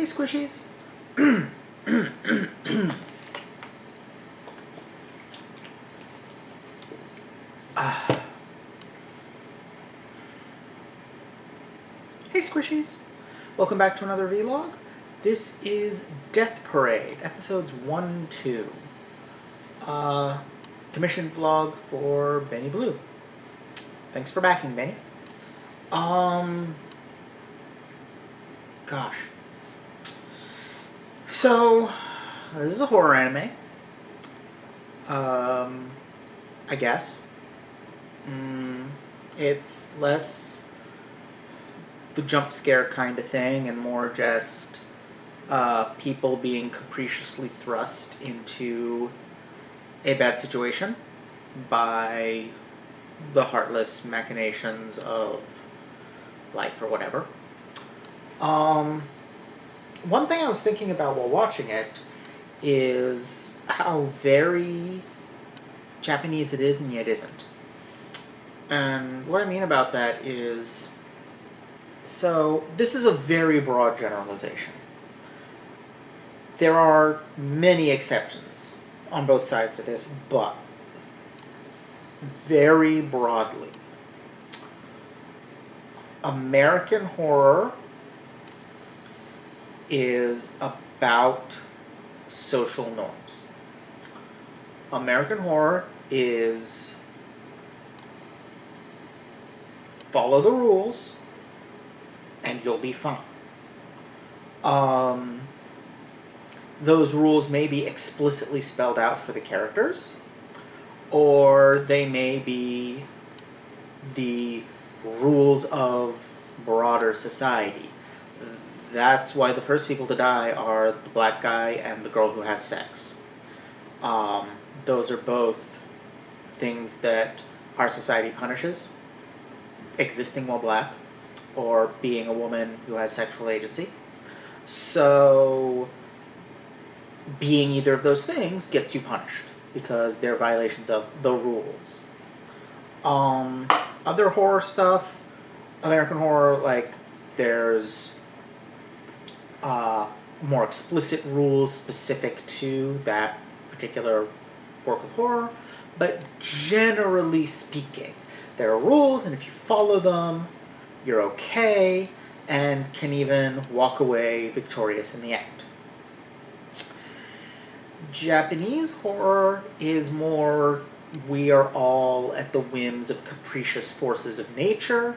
Hey, squishies. Hey, squishies. Welcome back to another vlog. This is Death Parade, episodes 1 and 2. Commission vlog for Benny Blue. Thanks for backing, Benny. Gosh. So, this is a horror anime. I guess. It's less the jump scare kind of thing and more just people being capriciously thrust into a bad situation by the heartless machinations of life or whatever. One thing I was thinking about while watching it is how very Japanese it is and yet isn't. And what I mean about that is, so this is a very broad generalization. There are many exceptions on both sides of this, but very broadly, American horror is about social norms. American horror is follow the rules and you'll be fine. Those rules may be explicitly spelled out for the characters, or they may be the rules of broader society. That's why the first people to die are the black guy and the girl who has sex. Those are both things that our society punishes. Existing while black, or being a woman who has sexual agency. So, being either of those things gets you punished, because they're violations of the rules. Other horror stuff, American horror, like, there's more explicit rules specific to that particular work of horror, but generally speaking, there are rules, and if you follow them, you're okay, and can even walk away victorious in the end. Japanese horror is more, we are all at the whims of capricious forces of nature,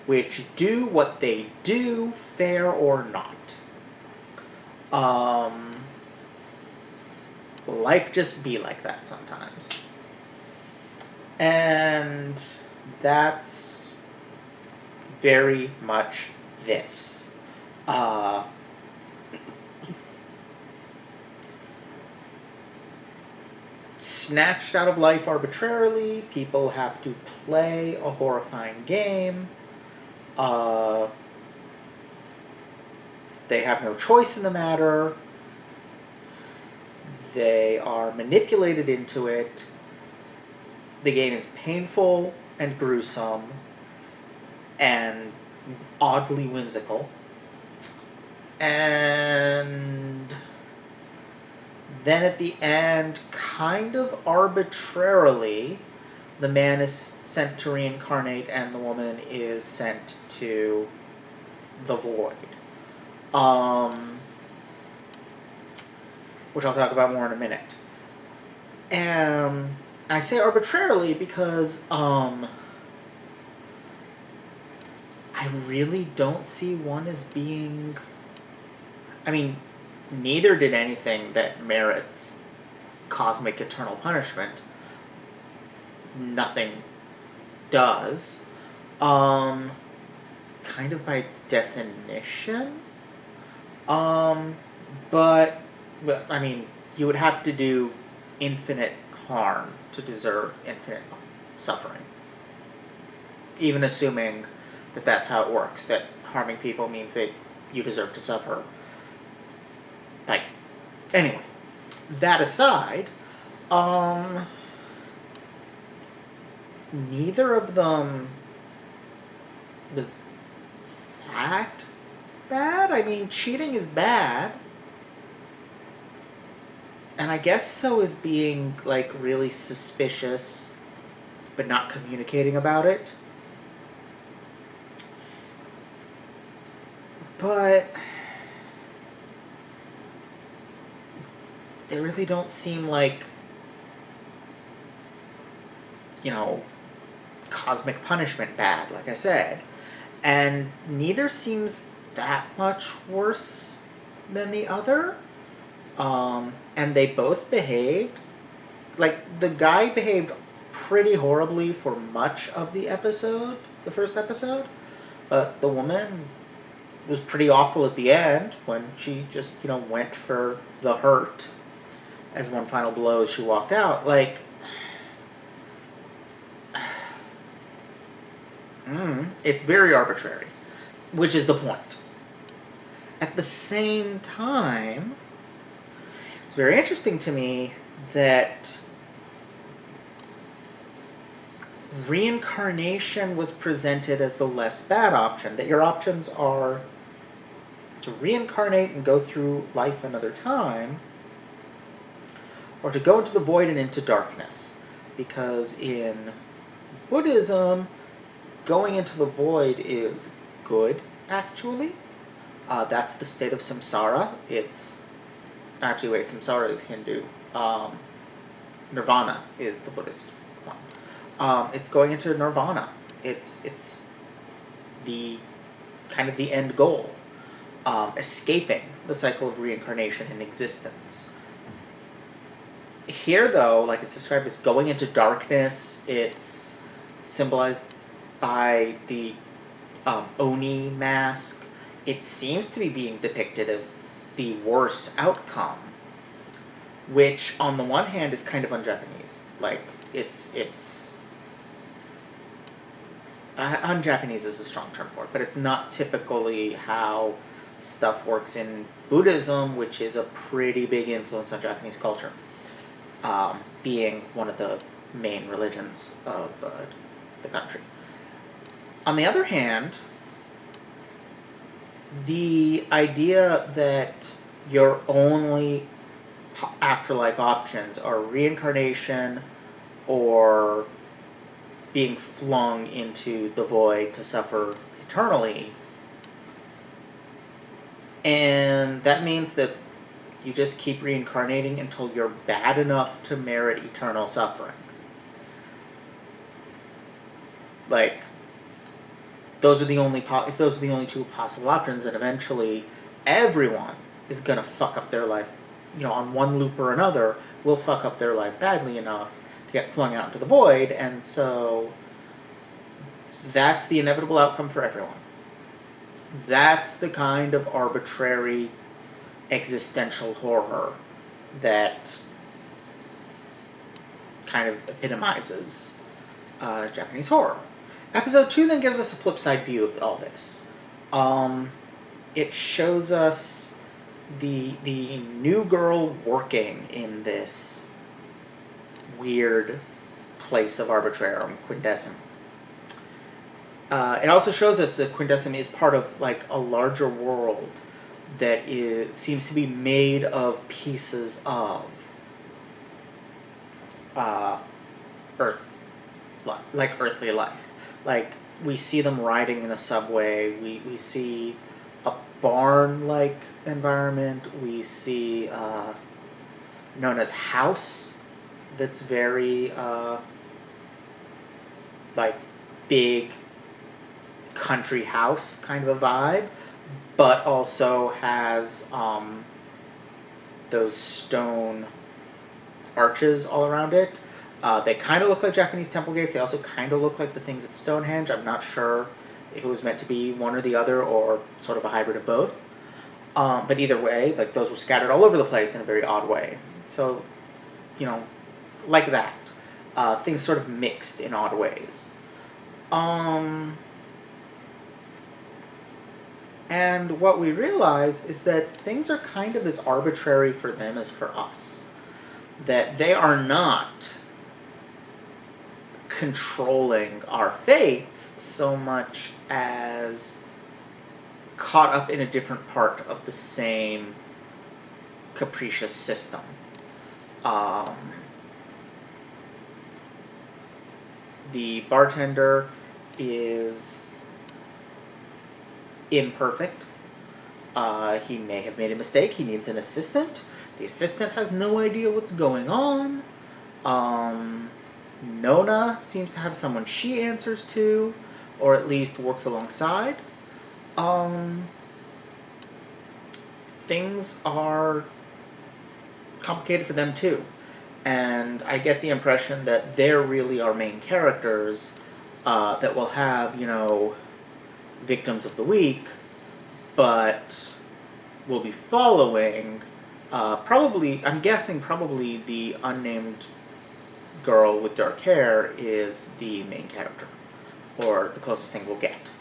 which do what they do, fair or not. Life just be like that sometimes. And that's very much this. Snatched out of life arbitrarily, people have to play a horrifying game. They have no choice in the matter. They are manipulated into it. The game is painful and gruesome and oddly whimsical. And then at the end, kind of arbitrarily, the man is sent to reincarnate and the woman is sent to the void. Which I'll talk about more in a minute. And I say arbitrarily because I really don't see one as being... I mean, neither did anything that merits cosmic eternal punishment. Nothing does. Kind of by definition. But, I mean, you would have to do infinite harm to deserve infinite suffering. Even assuming that that's how it works, that harming people means that you deserve to suffer. Like, anyway, that aside, neither of them was that bad. I mean, cheating is bad. And I guess so is being, like, really suspicious, but not communicating about it. But they really don't seem like, cosmic punishment bad, like I said. And neither seems that much worse than the other. And they both behaved. Like, the guy behaved pretty horribly for much of the episode, the first episode. But the woman was pretty awful at the end when she just, went for the hurt as one final blow as she walked out. Like, it's very arbitrary, which is the point. At the same time, it's very interesting to me that reincarnation was presented as the less bad option, that your options are to reincarnate and go through life another time, or to go into the void and into darkness. Because in Buddhism, going into the void is good, actually. That's the state of samsara. Samsara is Hindu. Nirvana is the Buddhist one. It's going into nirvana. It's the kind of the end goal. Escaping the cycle of reincarnation and existence. Here, though, like it's described as going into darkness, it's symbolized by the Oni mask. It seems to be being depicted as the worse outcome, which on the one hand is kind of un-Japanese. Like, it's un-Japanese is a strong term for it, but it's not typically how stuff works in Buddhism, which is a pretty big influence on Japanese culture, being one of the main religions of the country. On the other hand, the idea that your only afterlife options are reincarnation or being flung into the void to suffer eternally, and that means that you just keep reincarnating until you're bad enough to merit eternal suffering. Like, if those are the only two possible options, then eventually everyone is going to fuck up their life, on one loop or another, will fuck up their life badly enough to get flung out into the void, and so that's the inevitable outcome for everyone. That's the kind of arbitrary existential horror that kind of epitomizes Japanese horror. Episode 2 then gives us a flip side view of all this. It shows us the new girl working in this weird place of arbitrarium, Quintessum. It also shows us that Quintessum is part of like a larger world that seems to be made of pieces of earthly life. Like, we see them riding in a subway, we see a barn-like environment, we see known as house, that's very big country house kind of a vibe, but also has those stone arches all around it. They kind of look like Japanese temple gates. They also kind of look like the things at Stonehenge. I'm not sure if it was meant to be one or the other or sort of a hybrid of both. But either way, like, those were scattered all over the place in a very odd way. So, like that. Things sort of mixed in odd ways. And what we realize is that things are kind of as arbitrary for them as for us. That they are not controlling our fates so much as caught up in a different part of the same capricious system. The bartender is imperfect. He may have made a mistake. He needs an assistant. The assistant has no idea what's going on. Nona seems to have someone she answers to, or at least works alongside. Things are complicated for them too. And I get the impression that they're really our main characters that will have, victims of the week, but we'll be following, I'm guessing probably the unnamed girl with dark hair is the main character, or the closest thing we'll get.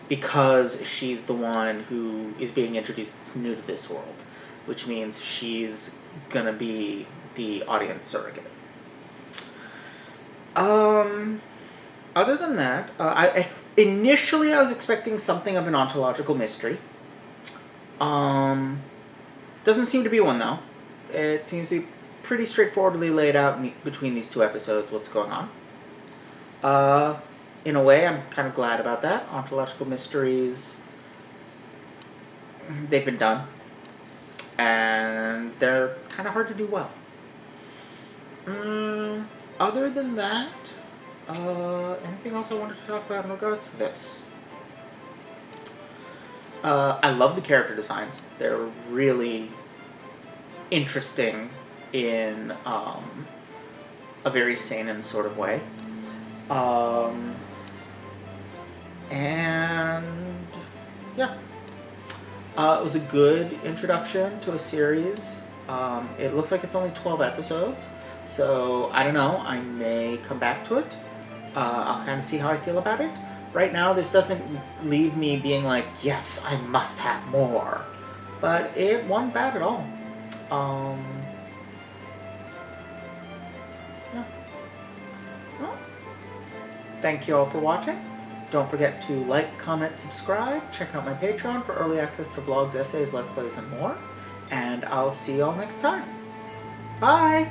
Because she's the one who is being introduced that's new to this world, which means she's gonna be the audience surrogate. Other than that, initially I was expecting something of an ontological mystery. Doesn't seem to be one, though. It seems to be pretty straightforwardly laid out between these two episodes what's going on. In a way, I'm kind of glad about that. Ontological mysteries, they've been done. And they're kind of hard to do well. Other than that, anything else I wanted to talk about in regards to this? I love the character designs. They're really interesting in a very seinen sort of way. And yeah. It was a good introduction to a series. It looks like it's only 12 episodes, so I don't know, I may come back to it. I'll kind of see how I feel about it. Right now, this doesn't leave me being like, yes, I must have more. But it wasn't bad at all. Yeah. Well, thank you all for watching. Don't forget to like, comment, subscribe. Check out my Patreon for early access to vlogs, essays, let's plays, and more. And I'll see you all next time. Bye!